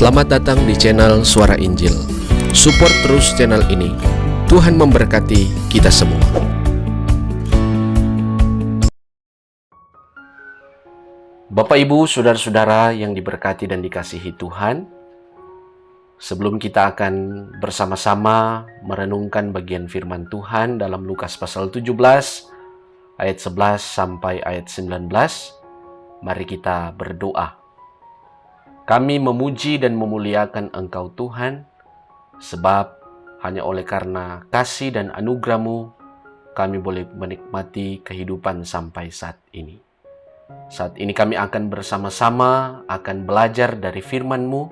Selamat datang di channel Suara Injil. Support terus channel ini. Tuhan memberkati kita semua. Bapak, Ibu, Saudara-saudara yang diberkati dan dikasihi Tuhan, sebelum kita akan bersama-sama merenungkan bagian firman Tuhan dalam Lukas pasal 17, ayat 11 sampai ayat 19, mari kita berdoa. Kami memuji dan memuliakan Engkau Tuhan, sebab hanya oleh karena kasih dan anugerah-Mu, kami boleh menikmati kehidupan sampai saat ini. Saat ini kami akan bersama-sama akan belajar dari firman-Mu,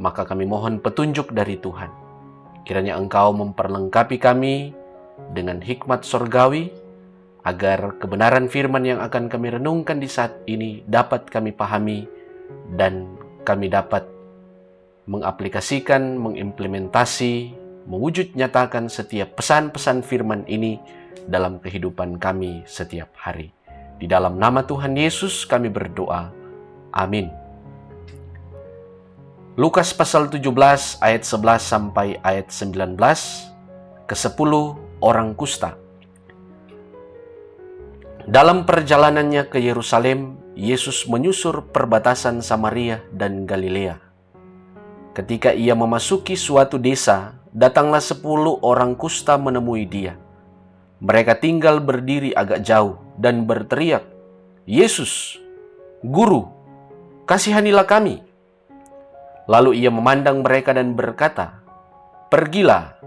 maka kami mohon petunjuk dari Tuhan. Kiranya Engkau memperlengkapi kami dengan hikmat sorgawi, agar kebenaran firman yang akan kami renungkan di saat ini dapat kami pahami dan kami dapat mengaplikasikan, mengimplementasi, mewujud nyatakan setiap pesan-pesan firman ini dalam kehidupan kami setiap hari. Di dalam nama Tuhan Yesus kami berdoa. Amin. Lukas pasal 17 ayat 11 sampai ayat 19, ke-10 orang kusta. Dalam perjalanannya ke Yerusalem, Yesus menyusur perbatasan Samaria dan Galilea. Ketika ia memasuki suatu desa, datanglah 10 orang kusta menemui dia. Mereka tinggal berdiri agak jauh dan berteriak, "Yesus, Guru, kasihanilah kami." Lalu ia memandang mereka dan berkata, "Pergilah,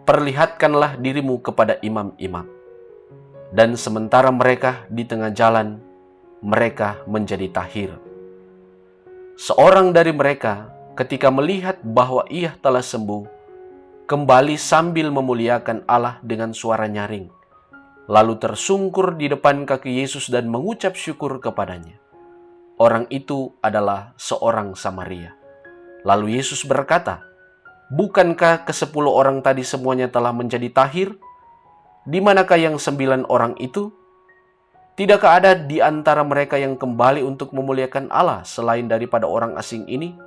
perlihatkanlah dirimu kepada imam-imam." Dan sementara mereka di tengah jalan, mereka menjadi tahir. Seorang dari mereka, ketika melihat bahwa ia telah sembuh, kembali sambil memuliakan Allah dengan suara nyaring, lalu tersungkur di depan kaki Yesus dan mengucap syukur kepadanya. Orang itu adalah seorang Samaria. Lalu Yesus berkata, "Bukankah ke-10 orang tadi semuanya telah menjadi tahir? Di manakah yang 9 orang itu? Tidakkah ada di antara mereka yang kembali untuk memuliakan Allah selain daripada orang asing ini?"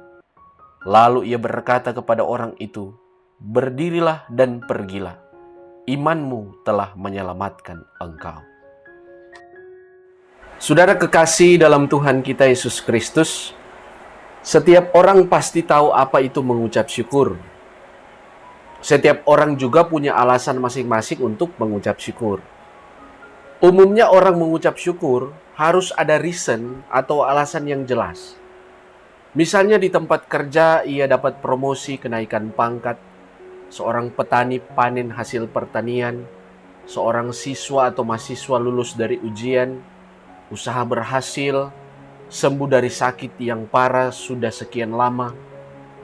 Lalu ia berkata kepada orang itu, "Berdirilah dan pergilah. Imanmu telah menyelamatkan engkau." Saudara kekasih dalam Tuhan kita Yesus Kristus, setiap orang pasti tahu apa itu mengucap syukur. Setiap orang juga punya alasan masing-masing untuk mengucap syukur. Umumnya orang mengucap syukur harus ada reason atau alasan yang jelas. Misalnya di tempat kerja ia dapat promosi, kenaikan pangkat, seorang petani panen hasil pertanian, seorang siswa atau mahasiswa lulus dari ujian, usaha berhasil, sembuh dari sakit yang parah sudah sekian lama,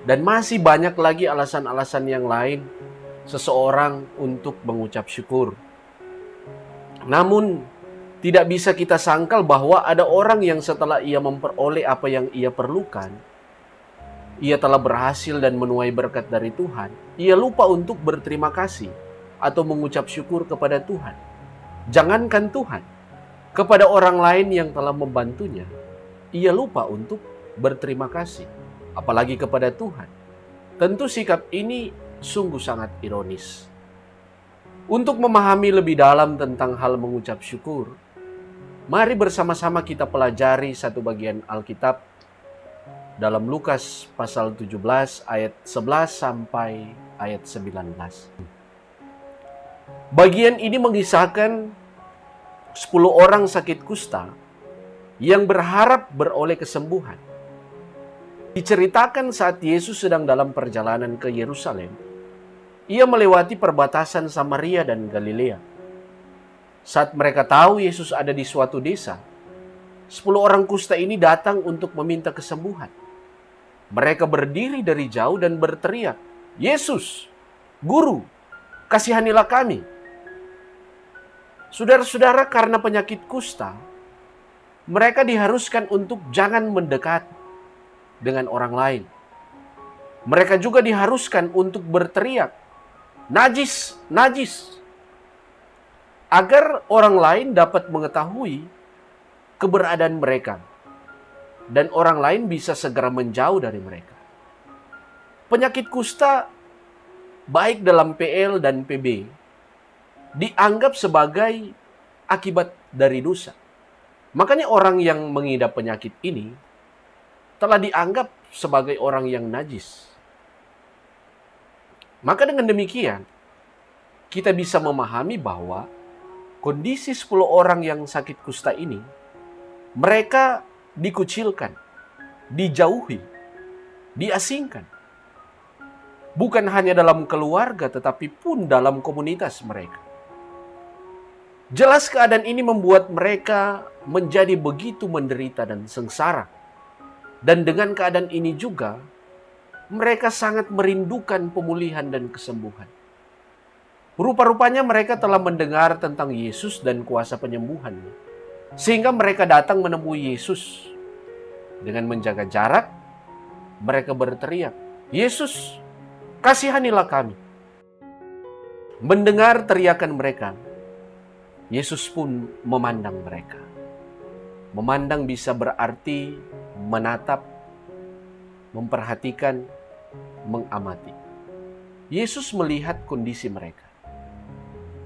dan masih banyak lagi alasan-alasan yang lain seseorang untuk mengucap syukur. Namun, tidak bisa kita sangkal bahwa ada orang yang setelah ia memperoleh apa yang ia perlukan, ia telah berhasil dan menuai berkat dari Tuhan, ia lupa untuk berterima kasih atau mengucap syukur kepada Tuhan. Jangankan Tuhan, kepada orang lain yang telah membantunya, ia lupa untuk berterima kasih, apalagi kepada Tuhan. Tentu sikap ini sungguh sangat ironis. Untuk memahami lebih dalam tentang hal mengucap syukur, mari bersama-sama kita pelajari satu bagian Alkitab dalam Lukas pasal 17 ayat 11 sampai ayat 19. Bagian ini mengisahkan 10 orang sakit kusta yang berharap beroleh kesembuhan. Diceritakan saat Yesus sedang dalam perjalanan ke Yerusalem, ia melewati perbatasan Samaria dan Galilea. Saat mereka tahu Yesus ada di suatu desa, 10 orang kusta ini datang untuk meminta kesembuhan. Mereka berdiri dari jauh dan berteriak, "Yesus, Guru, kasihanilah kami." Saudara-saudara, karena penyakit kusta, mereka diharuskan untuk jangan mendekat dengan orang lain. Mereka juga diharuskan untuk berteriak, "Najis, najis," agar orang lain dapat mengetahui keberadaan mereka dan orang lain bisa segera menjauh dari mereka. Penyakit kusta baik dalam PL dan PB dianggap sebagai akibat dari dosa. Makanya orang yang mengidap penyakit ini telah dianggap sebagai orang yang najis. Maka dengan demikian, kita bisa memahami bahwa kondisi 10 orang yang sakit kusta ini, mereka dikucilkan, dijauhi, diasingkan. Bukan hanya dalam keluarga, tetapi pun dalam komunitas mereka. Jelas keadaan ini membuat mereka menjadi begitu menderita dan sengsara. Dan dengan keadaan ini juga, mereka sangat merindukan pemulihan dan kesembuhan. Rupa-rupanya mereka telah mendengar tentang Yesus dan kuasa penyembuhannya. Sehingga mereka datang menemui Yesus. Dengan menjaga jarak, mereka berteriak, "Yesus, kasihanilah kami." Mendengar teriakan mereka, Yesus pun memandang mereka. Memandang bisa berarti menatap, memperhatikan, mengamati. Yesus melihat kondisi mereka.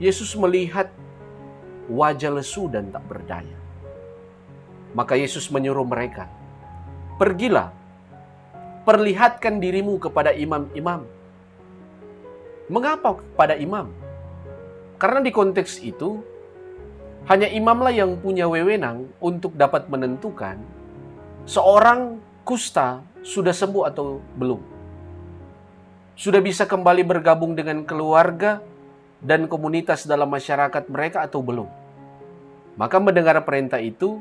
Yesus melihat wajah lesu dan tak berdaya. Maka Yesus menyuruh mereka, "Pergilah, perlihatkan dirimu kepada imam-imam." Mengapa kepada imam? Karena di konteks itu, hanya imamlah yang punya wewenang untuk dapat menentukan seorang kusta sudah sembuh atau belum. Sudah bisa kembali bergabung dengan keluarga dan komunitas dalam masyarakat mereka atau belum. Maka mendengar perintah itu,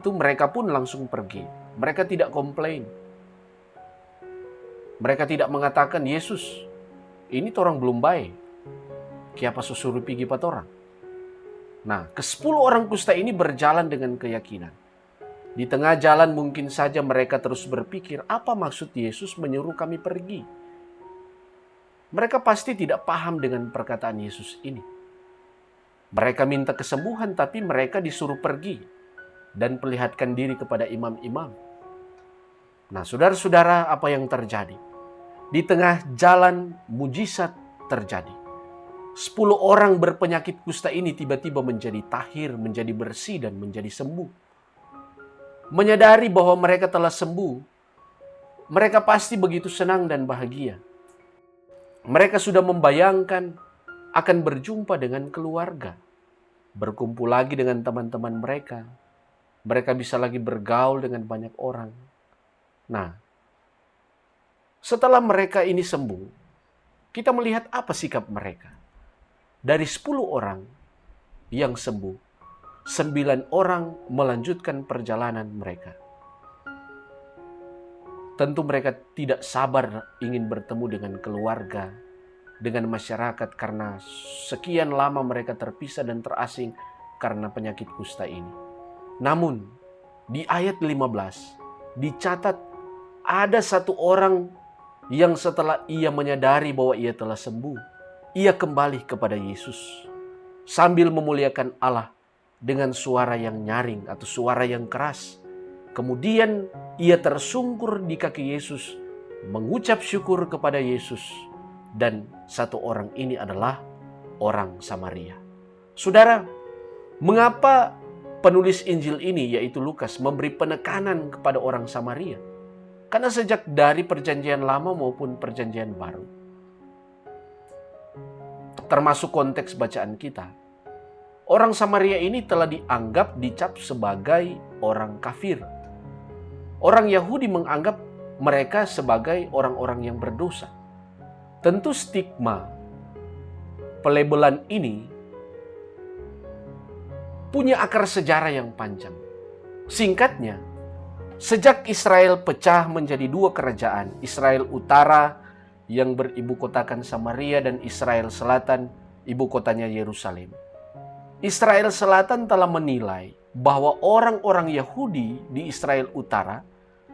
mereka pun langsung pergi. Mereka tidak komplain. Mereka tidak mengatakan, "Yesus, ini torang belum baik. Kiapa susuruh pergi patorang." Nah, ke-10 orang kusta ini berjalan dengan keyakinan. Di tengah jalan mungkin saja mereka terus berpikir, apa maksud Yesus menyuruh kami pergi? Mereka pasti tidak paham dengan perkataan Yesus ini. Mereka minta kesembuhan, tapi mereka disuruh pergi dan perlihatkan diri kepada imam-imam. Nah, saudara-saudara, apa yang terjadi? Di tengah jalan, mujizat terjadi. 10 orang berpenyakit kusta ini tiba-tiba menjadi tahir, menjadi bersih, dan menjadi sembuh. Menyadari bahwa mereka telah sembuh, mereka pasti begitu senang dan bahagia. Mereka sudah membayangkan akan berjumpa dengan keluarga, berkumpul lagi dengan teman-teman mereka. Mereka bisa lagi bergaul dengan banyak orang. Nah, setelah mereka ini sembuh, kita melihat apa sikap mereka. Dari 10 orang yang sembuh, 9 orang melanjutkan perjalanan mereka. Tentu mereka tidak sabar ingin bertemu dengan keluarga, dengan masyarakat, karena sekian lama mereka terpisah dan terasing karena penyakit kusta ini. Namun, di ayat 15 dicatat ada 1 orang yang setelah ia menyadari bahwa ia telah sembuh, ia kembali kepada Yesus sambil memuliakan Allah dengan suara yang nyaring atau suara yang keras. Kemudian ia tersungkur di kaki Yesus, mengucap syukur kepada Yesus. Dan 1 orang ini adalah orang Samaria. Saudara, mengapa penulis Injil ini, yaitu Lukas, memberi penekanan kepada orang Samaria? Karena sejak dari perjanjian lama maupun perjanjian baru, termasuk konteks bacaan kita, orang Samaria ini telah dicap sebagai orang kafir. Orang Yahudi menganggap mereka sebagai orang-orang yang berdosa. Tentu stigma pelabelan ini punya akar sejarah yang panjang. Singkatnya, sejak Israel pecah menjadi 2 kerajaan, Israel Utara yang beribu kotakan Samaria dan Israel Selatan, ibu kotanya Yerusalem. Israel Selatan telah menilai bahwa orang-orang Yahudi di Israel Utara,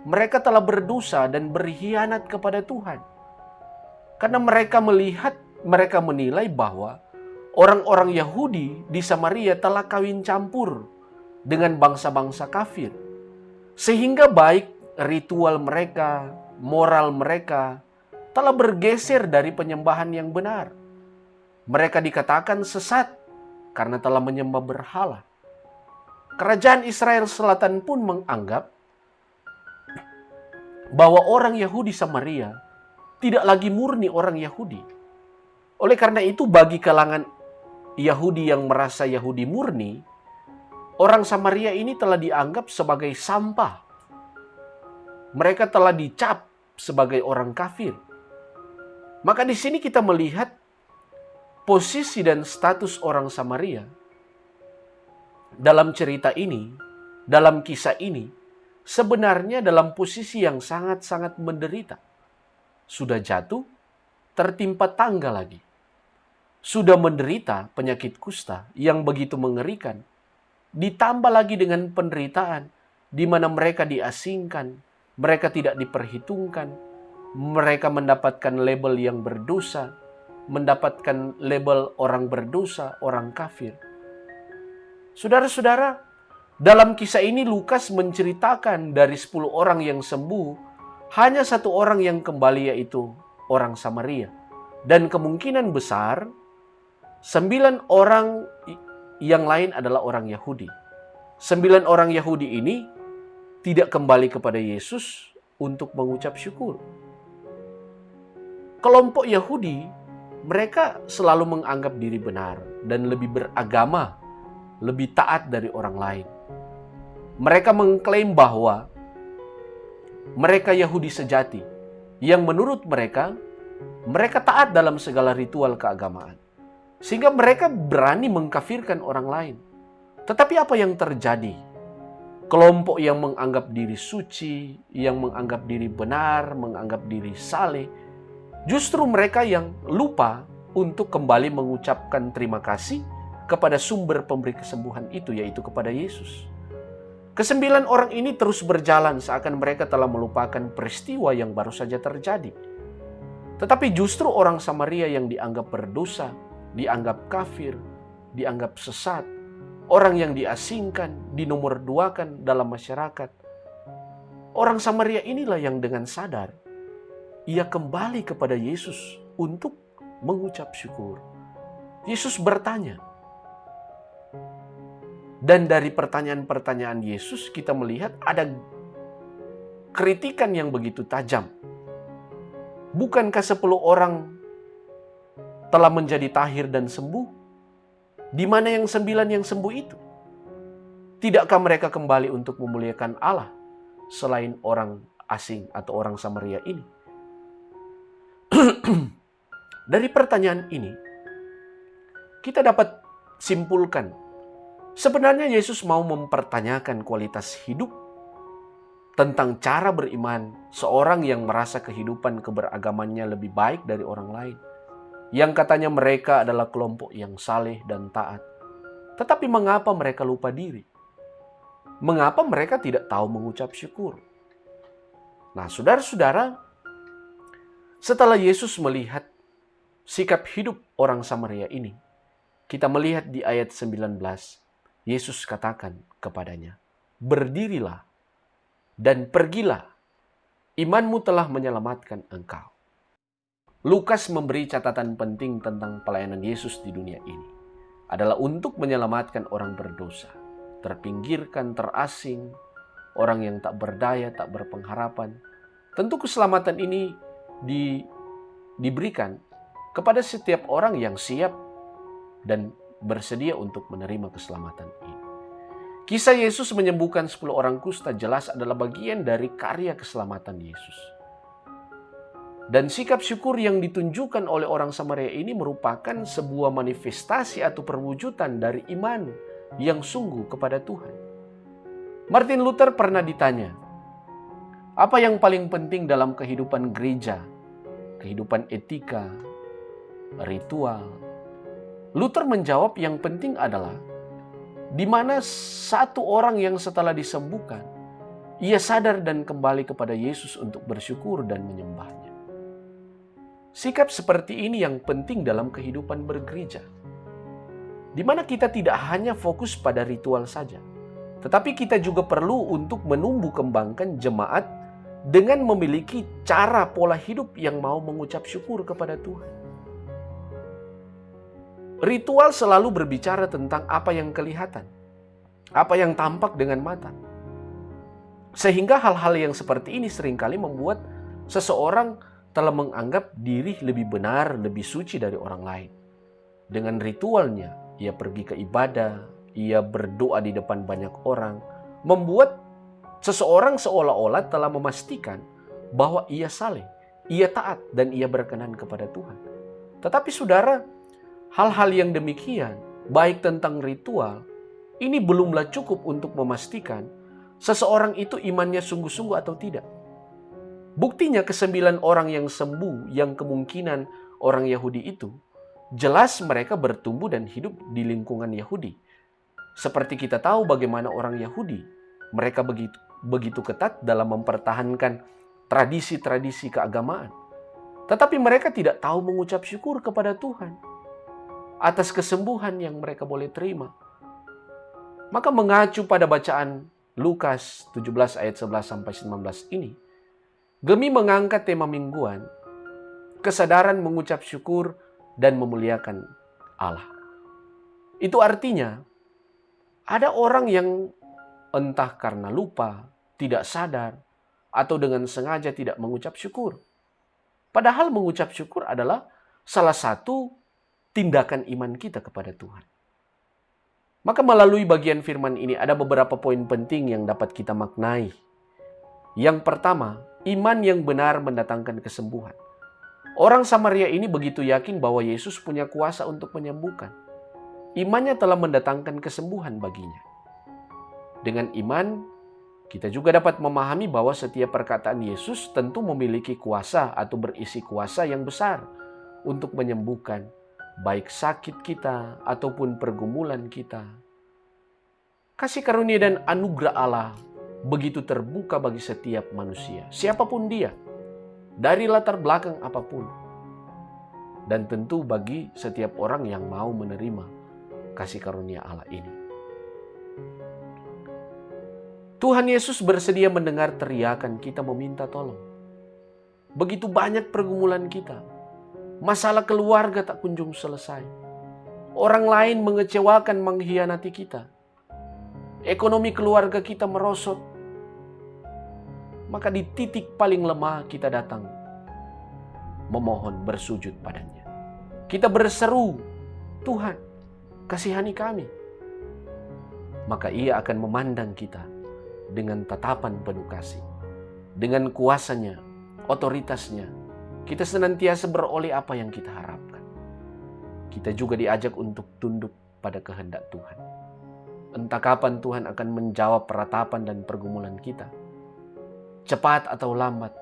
mereka telah berdosa dan berkhianat kepada Tuhan. Karena mereka menilai bahwa orang-orang Yahudi di Samaria telah kawin campur dengan bangsa-bangsa kafir. Sehingga baik ritual mereka, moral mereka telah bergeser dari penyembahan yang benar. Mereka dikatakan sesat karena telah menyembah berhala. Kerajaan Israel Selatan pun menganggap bahwa orang Yahudi Samaria tidak lagi murni orang Yahudi. Oleh karena itu, bagi kalangan Yahudi yang merasa Yahudi murni, orang Samaria ini telah dianggap sebagai sampah. Mereka telah dicap sebagai orang kafir. Maka di sini kita melihat posisi dan status orang Samaria dalam cerita ini, dalam kisah ini, sebenarnya dalam posisi yang sangat-sangat menderita. Sudah jatuh, tertimpa tangga lagi. Sudah menderita penyakit kusta yang begitu mengerikan. Ditambah lagi dengan penderitaan di mana mereka diasingkan, mereka tidak diperhitungkan, mereka mendapatkan label yang berdosa, mendapatkan label orang berdosa, orang kafir. Saudara-saudara, dalam kisah ini Lukas menceritakan dari 10 orang yang sembuh, hanya 1 orang yang kembali, yaitu orang Samaria. Dan kemungkinan besar 9 orang yang lain adalah orang Yahudi. 9 orang Yahudi ini tidak kembali kepada Yesus untuk mengucap syukur. Kelompok Yahudi, mereka selalu menganggap diri benar dan lebih beragama, lebih taat dari orang lain. Mereka mengklaim bahwa mereka Yahudi sejati, yang menurut mereka taat dalam segala ritual keagamaan. Sehingga mereka berani mengkafirkan orang lain. Tetapi apa yang terjadi? Kelompok yang menganggap diri suci, yang menganggap diri benar, menganggap diri saleh, justru mereka yang lupa untuk kembali mengucapkan terima kasih kepada sumber pemberi kesembuhan itu, yaitu kepada Yesus. Ke-9 orang ini terus berjalan seakan mereka telah melupakan peristiwa yang baru saja terjadi. Tetapi justru orang Samaria yang dianggap berdosa, dianggap kafir, dianggap sesat, orang yang diasingkan, dinomorduakan dalam masyarakat. Orang Samaria inilah yang dengan sadar, ia kembali kepada Yesus untuk mengucap syukur. Yesus bertanya. Dan dari pertanyaan-pertanyaan Yesus kita melihat ada kritikan yang begitu tajam. Bukankah 10 orang telah menjadi tahir dan sembuh? Di mana yang 9 yang sembuh itu? Tidakkah mereka kembali untuk memuliakan Allah selain orang asing atau orang Samaria ini? Dari pertanyaan ini, kita dapat simpulkan, sebenarnya Yesus mau mempertanyakan kualitas hidup tentang cara beriman seorang yang merasa kehidupan keberagamannya lebih baik dari orang lain, yang katanya mereka adalah kelompok yang saleh dan taat. Tetapi mengapa mereka lupa diri? Mengapa mereka tidak tahu mengucap syukur? Nah, saudara-saudara, setelah Yesus melihat sikap hidup orang Samaria ini, kita melihat di ayat 19, Yesus katakan kepadanya, "Berdirilah dan pergilah, imanmu telah menyelamatkan engkau." Lukas memberi catatan penting tentang pelayanan Yesus di dunia ini. Adalah untuk menyelamatkan orang berdosa, terpinggirkan, terasing, orang yang tak berdaya, tak berpengharapan. Tentu keselamatan ini diberikan kepada setiap orang yang siap dan bersedia untuk menerima keselamatan ini. Kisah Yesus menyembuhkan 10 orang kusta jelas adalah bagian dari karya keselamatan Yesus. Dan sikap syukur yang ditunjukkan oleh orang Samaria ini merupakan sebuah manifestasi atau perwujudan dari iman yang sungguh kepada Tuhan. Martin Luther pernah ditanya, apa yang paling penting dalam kehidupan gereja, kehidupan etika, ritual? Luther menjawab yang penting adalah di mana satu orang yang setelah disembuhkan, ia sadar dan kembali kepada Yesus untuk bersyukur dan menyembahnya. Sikap seperti ini yang penting dalam kehidupan bergereja, di mana kita tidak hanya fokus pada ritual saja, Tetapi kita juga perlu untuk menumbuh kembangkan jemaat dengan memiliki cara pola hidup yang mau mengucap syukur kepada Tuhan. Ritual selalu berbicara tentang apa yang kelihatan, apa yang tampak dengan mata. Sehingga hal-hal yang seperti ini seringkali membuat seseorang telah menganggap diri lebih benar, lebih suci dari orang lain. Dengan ritualnya, ia pergi ke ibadah, ia berdoa di depan banyak orang, membuat seseorang seolah-olah telah memastikan bahwa ia saleh, ia taat, dan ia berkenan kepada Tuhan. Tetapi saudara, hal-hal yang demikian, baik tentang ritual, ini belumlah cukup untuk memastikan seseorang itu imannya sungguh-sungguh atau tidak. Buktinya ke-9 orang yang sembuh, yang kemungkinan orang Yahudi itu, jelas mereka bertumbuh dan hidup di lingkungan Yahudi. Seperti kita tahu bagaimana orang Yahudi, mereka begitu ketat dalam mempertahankan tradisi-tradisi keagamaan. Tetapi mereka tidak tahu mengucap syukur kepada Tuhan atas kesembuhan yang mereka boleh terima. Maka mengacu pada bacaan Lukas 17 ayat 11-19 ini, Gemi mengangkat tema mingguan, kesadaran mengucap syukur dan memuliakan Allah. Itu artinya, ada orang yang entah karena lupa, tidak sadar, atau dengan sengaja tidak mengucap syukur. Padahal mengucap syukur adalah salah satu tindakan iman kita kepada Tuhan. Maka melalui bagian firman ini ada beberapa poin penting yang dapat kita maknai. Yang pertama, iman yang benar mendatangkan kesembuhan. Orang Samaria ini begitu yakin bahwa Yesus punya kuasa untuk menyembuhkan. Imannya telah mendatangkan kesembuhan baginya. Dengan iman, kita juga dapat memahami bahwa setiap perkataan Yesus tentu memiliki kuasa atau berisi kuasa yang besar untuk menyembuhkan baik sakit kita ataupun pergumulan kita. Kasih karunia dan anugerah Allah begitu terbuka bagi setiap manusia, siapapun dia, dari latar belakang apapun. Dan tentu bagi setiap orang yang mau menerima kasih karunia Allah ini. Tuhan Yesus bersedia mendengar teriakan kita meminta tolong. Begitu banyak pergumulan kita. Masalah keluarga tak kunjung selesai. Orang lain mengecewakan, mengkhianati kita. Ekonomi keluarga kita merosot. Maka di titik paling lemah kita datang memohon, bersujud padanya. Kita berseru, Tuhan, kasihani kami. Maka ia akan memandang kita dengan tatapan penuh kasih. Dengan kuasanya, otoritasnya, kita senantiasa beroleh apa yang kita harapkan. Kita juga diajak untuk tunduk pada kehendak Tuhan. Entah kapan Tuhan akan menjawab peratapan dan pergumulan kita. Cepat atau lambat,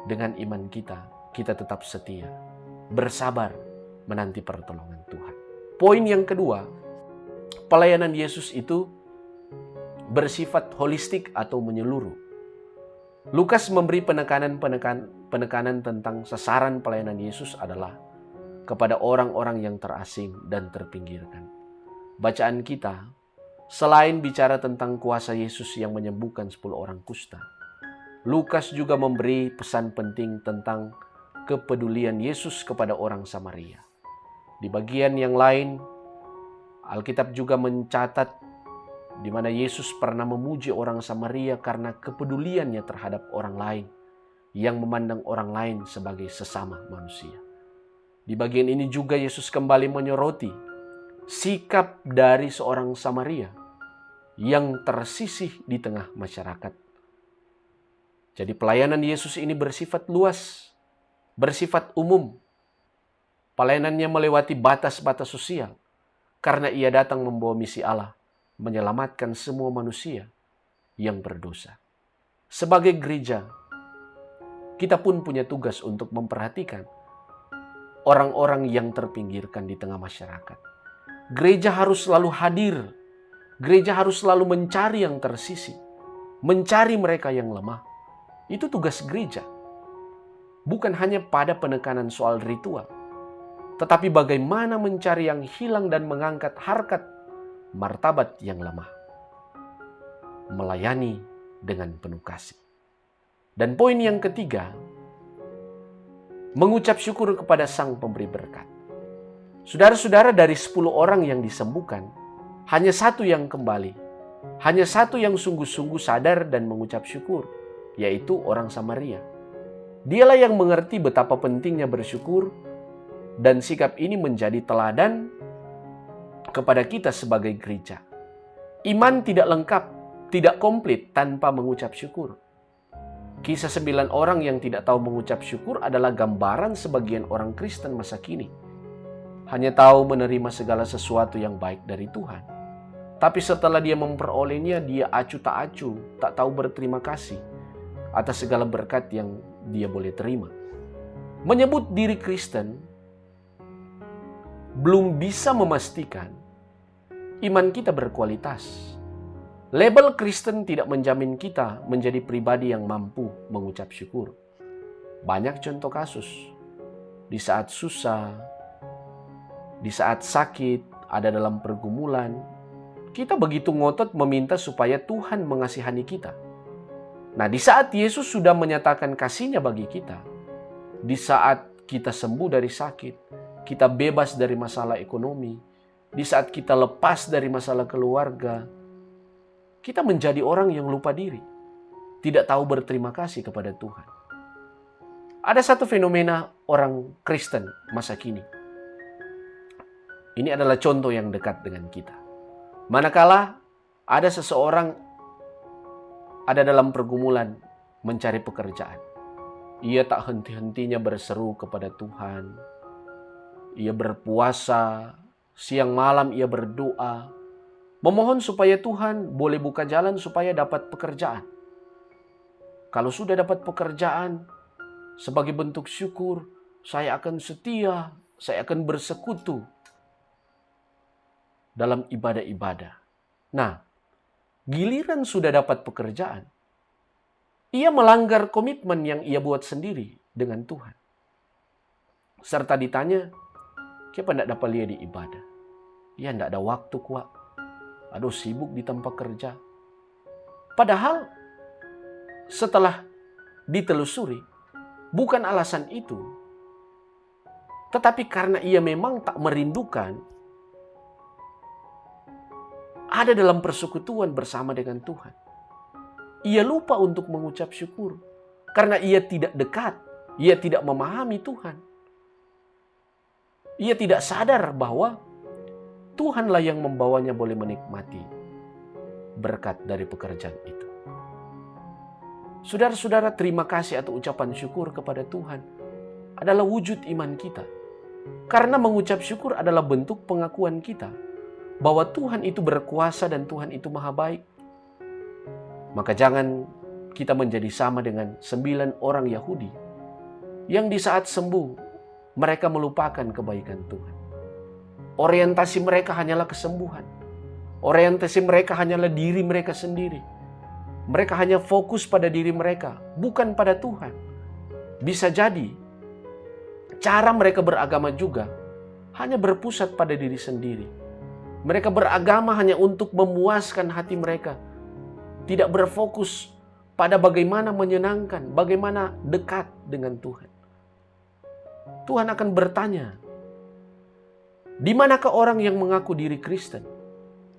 dengan iman kita, kita tetap setia, bersabar menanti pertolongan Tuhan. Poin yang kedua, pelayanan Yesus itu bersifat holistik atau menyeluruh. Lukas memberi penekanan tentang sasaran pelayanan Yesus adalah kepada orang-orang yang terasing dan terpinggirkan. Bacaan kita, selain bicara tentang kuasa Yesus yang menyembuhkan 10 orang kusta, Lukas juga memberi pesan penting tentang kepedulian Yesus kepada orang Samaria. Di bagian yang lain, Alkitab juga mencatat di mana Yesus pernah memuji orang Samaria karena kepeduliannya terhadap orang lain, yang memandang orang lain sebagai sesama manusia. Di bagian ini juga Yesus kembali menyoroti sikap dari seorang Samaria yang tersisih di tengah masyarakat. Jadi pelayanan Yesus ini bersifat luas, bersifat umum. Pelayanannya melewati batas-batas sosial, karena ia datang membawa misi Allah, menyelamatkan semua manusia yang berdosa. Sebagai gereja, kita pun punya tugas untuk memperhatikan orang-orang yang terpinggirkan di tengah masyarakat. Gereja harus selalu hadir. Gereja harus selalu mencari yang tersisih, mencari mereka yang lemah. Itu tugas gereja. Bukan hanya pada penekanan soal ritual, tetapi bagaimana mencari yang hilang dan mengangkat harkat martabat yang lemah. melayani dengan penuh kasih. Dan poin yang ketiga, mengucap syukur kepada Sang Pemberi berkat. Saudara-saudara, dari 10 orang yang disembuhkan, hanya satu yang kembali. Hanya satu yang sungguh-sungguh sadar dan mengucap syukur, yaitu orang Samaria. Dialah yang mengerti betapa pentingnya bersyukur, dan sikap ini menjadi teladan kepada kita sebagai gereja. Iman tidak lengkap, tidak komplit tanpa mengucap syukur. Kisah 9 orang yang tidak tahu mengucap syukur adalah gambaran sebagian orang Kristen masa kini. Hanya tahu menerima segala sesuatu yang baik dari Tuhan. Tapi setelah dia memperolehnya, dia acuh tak acuh, tak tahu berterima kasih atas segala berkat yang dia boleh terima. Menyebut diri Kristen belum bisa memastikan iman kita berkualitas. Label Kristen tidak menjamin kita menjadi pribadi yang mampu mengucap syukur. Banyak contoh kasus. Di saat susah, di saat sakit, ada dalam pergumulan, kita begitu ngotot meminta supaya Tuhan mengasihani kita. Nah, di saat Yesus sudah menyatakan kasih-Nya bagi kita, di saat kita sembuh dari sakit, kita bebas dari masalah ekonomi, di saat kita lepas dari masalah keluarga, kita menjadi orang yang lupa diri, tidak tahu berterima kasih kepada Tuhan. Ada satu fenomena orang Kristen masa kini. Ini adalah contoh yang dekat dengan kita. Manakala ada seseorang ada dalam pergumulan mencari pekerjaan, ia tak henti-hentinya berseru kepada Tuhan. Ia berpuasa, siang malam ia berdoa, memohon supaya Tuhan boleh buka jalan supaya dapat pekerjaan. Kalau sudah dapat pekerjaan, sebagai bentuk syukur, saya akan setia, saya akan bersekutu dalam ibadah-ibadah. Nah, giliran sudah dapat pekerjaan, ia melanggar komitmen yang ia buat sendiri dengan Tuhan. Serta ditanya, kenapa tidak dapat lihat di ibadah? Ya, tidak ada waktu kuat. Aduh, sibuk di tempat kerja. Padahal setelah ditelusuri, bukan alasan itu. Tetapi karena ia memang tak merindukan ada dalam persekutuan bersama dengan Tuhan. Ia lupa untuk mengucap syukur. Karena ia tidak dekat, ia tidak memahami Tuhan. Ia tidak sadar bahwa Tuhanlah yang membawanya boleh menikmati berkat dari pekerjaan itu. Saudara-saudara, terima kasih atau ucapan syukur kepada Tuhan adalah wujud iman kita. Karena mengucap syukur adalah bentuk pengakuan kita bahwa Tuhan itu berkuasa dan Tuhan itu maha baik. Maka jangan kita menjadi sama dengan 9 orang Yahudi yang di saat sembuh mereka melupakan kebaikan Tuhan. Orientasi mereka hanyalah kesembuhan. Orientasi mereka hanyalah diri mereka sendiri. Mereka hanya fokus pada diri mereka, bukan pada Tuhan. Bisa jadi cara mereka beragama juga hanya berpusat pada diri sendiri. Mereka beragama hanya untuk memuaskan hati mereka. Tidak berfokus pada bagaimana menyenangkan, bagaimana dekat dengan Tuhan. Tuhan akan bertanya, di manakah orang yang mengaku diri Kristen?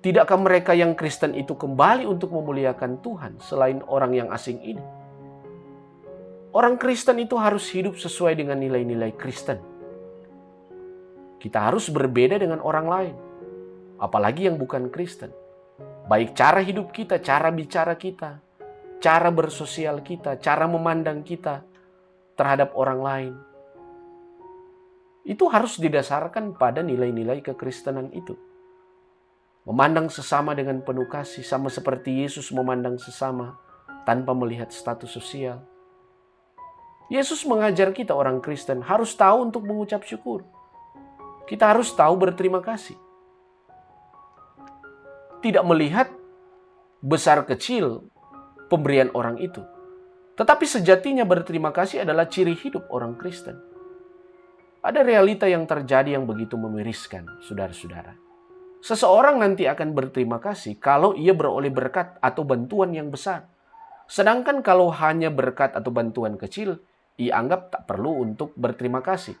Tidakkah mereka yang Kristen itu kembali untuk memuliakan Tuhan selain orang yang asing ini? Orang Kristen itu harus hidup sesuai dengan nilai-nilai Kristen. Kita harus berbeda dengan orang lain, apalagi yang bukan Kristen. Baik cara hidup kita, cara bicara kita, cara bersosial kita, cara memandang kita terhadap orang lain. Itu harus didasarkan pada nilai-nilai kekristenan itu. Memandang sesama dengan penuh kasih, sama seperti Yesus memandang sesama tanpa melihat status sosial. Yesus mengajar kita orang Kristen harus tahu untuk mengucap syukur. Kita harus tahu berterima kasih. Tidak melihat besar kecil pemberian orang itu. Tetapi sejatinya berterima kasih adalah ciri hidup orang Kristen. Ada realita yang terjadi yang begitu memiriskan, saudara-saudara. Seseorang nanti akan berterima kasih kalau ia beroleh berkat atau bantuan yang besar. Sedangkan kalau hanya berkat atau bantuan kecil, ia anggap tak perlu untuk berterima kasih.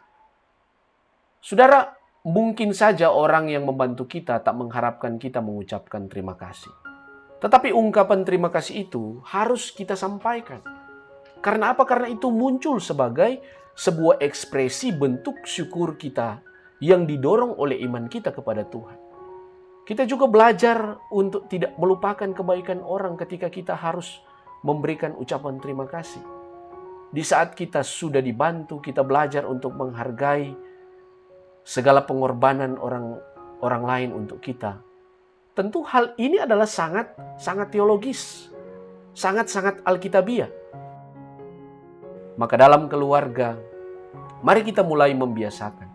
Saudara, mungkin saja orang yang membantu kita tak mengharapkan kita mengucapkan terima kasih. Tetapi ungkapan terima kasih itu harus kita sampaikan. Karena apa? Karena itu muncul sebagai sebuah ekspresi bentuk syukur kita yang didorong oleh iman kita kepada Tuhan. Kita juga belajar untuk tidak melupakan kebaikan orang ketika kita harus memberikan ucapan terima kasih. Di saat kita sudah dibantu, kita belajar untuk menghargai segala pengorbanan orang lain untuk kita. Tentu hal ini adalah sangat teologis, sangat alkitabiah. Maka dalam keluarga, mari kita mulai membiasakan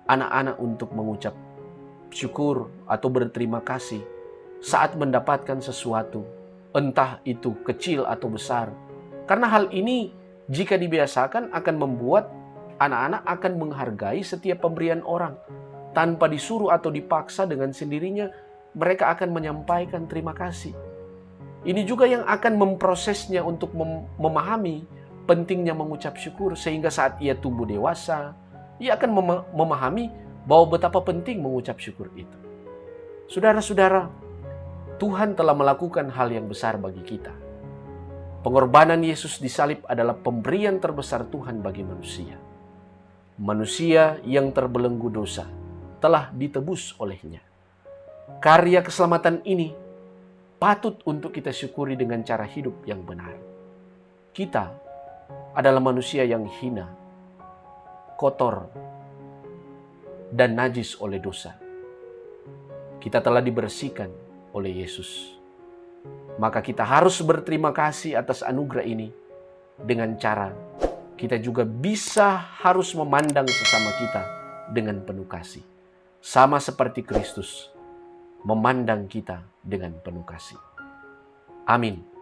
anak-anak untuk mengucap syukur atau berterima kasih saat mendapatkan sesuatu, entah itu kecil atau besar. Karena hal ini jika dibiasakan akan membuat anak-anak akan menghargai setiap pemberian orang. Tanpa disuruh atau dipaksa, dengan sendirinya mereka akan menyampaikan terima kasih. Ini juga yang akan memprosesnya untuk memahami pentingnya mengucap syukur, sehingga saat ia tumbuh dewasa, ia akan memahami bahwa betapa penting mengucap syukur itu. Saudara-saudara, Tuhan telah melakukan hal yang besar bagi kita. Pengorbanan Yesus di salib adalah pemberian terbesar Tuhan bagi manusia. Manusia yang terbelenggu dosa telah ditebus olehnya. Karya keselamatan ini patut untuk kita syukuri dengan cara hidup yang benar. Kita adalah manusia yang hina, kotor, dan najis oleh dosa. Kita telah dibersihkan oleh Yesus. Maka kita harus berterima kasih atas anugerah ini dengan cara kita juga harus memandang sesama kita dengan penuh kasih. Sama seperti Kristus memandang kita dengan penuh kasih. Amin.